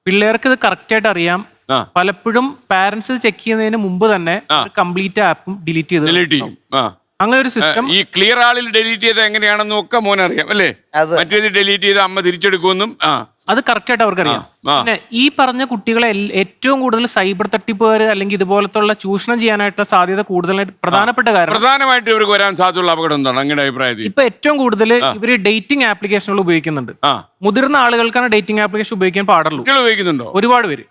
പിള്ളേർക്ക് ഇത് കറക്റ്റ് ആയിട്ട് അറിയാം. പലപ്പോഴും പാരന്റ്സ് ചെക്ക് ചെയ്യുന്നതിന് മുമ്പ് തന്നെ കംപ്ലീറ്റ് ആപ്പും ഡിലീറ്റ് ചെയ്യും. അങ്ങനെ ഒരു സിസ്റ്റം ഈ ക്ലിയർ ആളിൽ ഡിലീറ്റ് ചെയ്ത് എങ്ങനെയാണെന്നും ഒക്കെ മോനറിയാം അല്ലേ? മറ്റേത് ഡിലീറ്റ് ചെയ്ത് അമ്മ തിരിച്ചെടുക്കുമെന്നും അത് കറക്റ്റ് ആയിട്ട് അവർക്കറിയാം. പിന്നെ ഈ പറഞ്ഞ കുട്ടികളെ ഏറ്റവും കൂടുതൽ സൈബർ തട്ടിപ്പുകാർ അല്ലെങ്കിൽ ഇതുപോലത്തുള്ള ചൂഷണം ചെയ്യാനായിട്ടുള്ള സാധ്യത കൂടുതലായിട്ട് പ്രധാനപ്പെട്ട കാരണം പ്രധാനമായിട്ട് ഇവർക്ക് വരാൻ സാധ്യതയുള്ള അപകടം എന്താണ് അങ്ങനെ അഭിപ്രായത്തിൽ? ഇപ്പൊ ഏറ്റവും കൂടുതൽ ഇവര് ഡേറ്റിംഗ് ആപ്ലിക്കേഷനുകൾ ഉപയോഗിക്കുന്നുണ്ട്. മുതിർന്ന ആളുകൾക്കാണ് ഡേറ്റിംഗ് ആപ്ലിക്കേഷൻ ഉപയോഗിക്കാൻ പാടുള്ളൂ. കുട്ടികൾ ഉപയോഗിക്കുന്നുണ്ടോ? ഒരുപാട് പേര്.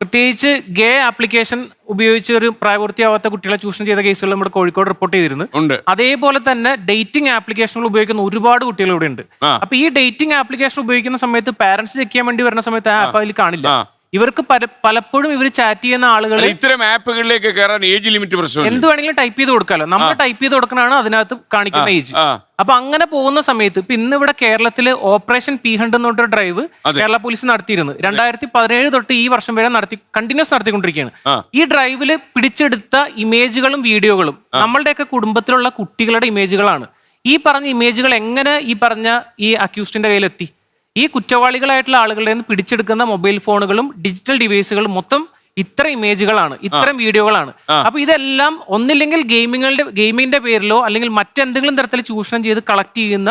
പ്രത്യേകിച്ച് ഗേ ആപ്ലിക്കേഷൻ ഉപയോഗിച്ച് ഒരു പ്രായപൂർത്തിയാവാത്ത കുട്ടികളെ ചൂഷണം ചെയ്ത കേസുകൾ നമ്മുടെ കോഴിക്കോട് റിപ്പോർട്ട് ചെയ്തിരുന്നു. അതേപോലെ തന്നെ ഡേറ്റിംഗ് ആപ്ലിക്കേഷനുകൾ ഉപയോഗിക്കുന്ന ഒരുപാട് കുട്ടികൾ ഇവിടെ ഉണ്ട്. അപ്പൊ ഈ ഡേറ്റിംഗ് ആപ്ലിക്കേഷൻ ഉപയോഗിക്കുന്ന സമയത്ത് പാരന്റ്സ് ചെക്ക് ചെയ്യാൻ വേണ്ടി വരുന്ന സമയത്ത് ആ ആപ്പ് അതിൽ കാണില്ല. ഇവർക്ക് പലപ്പോഴും ഇവർ ചാറ്റ് ചെയ്യുന്ന ആളുകൾ ഇത്തരം ആപ്പുകളിലേക്ക് കയറാൻ ഏജ് ലിമിറ്റ് പ്രശ്നം എന്ത് വേണമെങ്കിലും ടൈപ്പ് ചെയ്ത് കൊടുക്കാമല്ലോ. നമ്മൾ ടൈപ്പ് ചെയ്ത് കൊടുക്കണതാണ് അതിനകത്ത് കാണിക്കുന്ന ഏജ്. അപ്പൊ അങ്ങനെ പോകുന്ന സമയത്ത് ഇപ്പൊ ഇന്ന് ഇവിടെ കേരളത്തില് ഓപ്പറേഷൻ പി100 എന്ന് പറഞ്ഞൊരു ഡ്രൈവ് കേരള പോലീസ് നടത്തിയിരുന്നു. 2017 തൊട്ട് ഈ വർഷം വരെ കണ്ടിന്യൂസ് നടത്തിക്കൊണ്ടിരിക്കുകയാണ്. ഈ ഡ്രൈവില് പിടിച്ചെടുത്ത ഇമേജുകളും വീഡിയോകളും നമ്മളുടെയൊക്കെ കുടുംബത്തിലുള്ള കുട്ടികളുടെ ഇമേജുകളാണ്. ഈ പറഞ്ഞ ഇമേജുകൾ എങ്ങനെ ഈ പറഞ്ഞ ഈ അക്യൂസ്ഡിന്റെ കയ്യിലെത്തി? ഈ കുറ്റവാളികളായിട്ടുള്ള ആളുകളുടെ നിന്ന് പിടിച്ചെടുക്കുന്ന മൊബൈൽ ഫോണുകളും ഡിജിറ്റൽ ഡിവൈസുകളും മൊത്തം ഇത്ര ഇമേജുകളാണ്, ഇത്തരം വീഡിയോകളാണ്. അപ്പൊ ഇതെല്ലാം ഒന്നില്ലെങ്കിൽ ഗെയിമിങ്ങിന്റെ പേരിലോ അല്ലെങ്കിൽ മറ്റെന്തെങ്കിലും തരത്തിൽ ചൂഷണം ചെയ്ത് കളക്ട് ചെയ്യുന്ന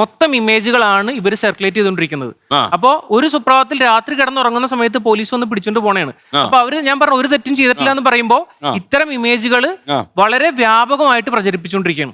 മൊത്തം ഇമേജുകളാണ് ഇവർ സർക്കുലേറ്റ് ചെയ്തുകൊണ്ടിരിക്കുന്നത്. അപ്പോ ഒരു സുപ്രഭാതത്തിൽ രാത്രി കിടന്നുറങ്ങുന്ന സമയത്ത് പോലീസ് വന്ന് പിടിച്ചോണ്ട് പോണേണ്. അപ്പൊ അവര് ഞാൻ പറഞ്ഞു ഒരു തെറ്റും ചെയ്തിട്ടില്ല എന്ന് പറയുമ്പോൾ ഇത്തരം ഇമേജുകൾ വളരെ വ്യാപകമായിട്ട് പ്രചരിപ്പിച്ചുകൊണ്ടിരിക്കുകയാണ്.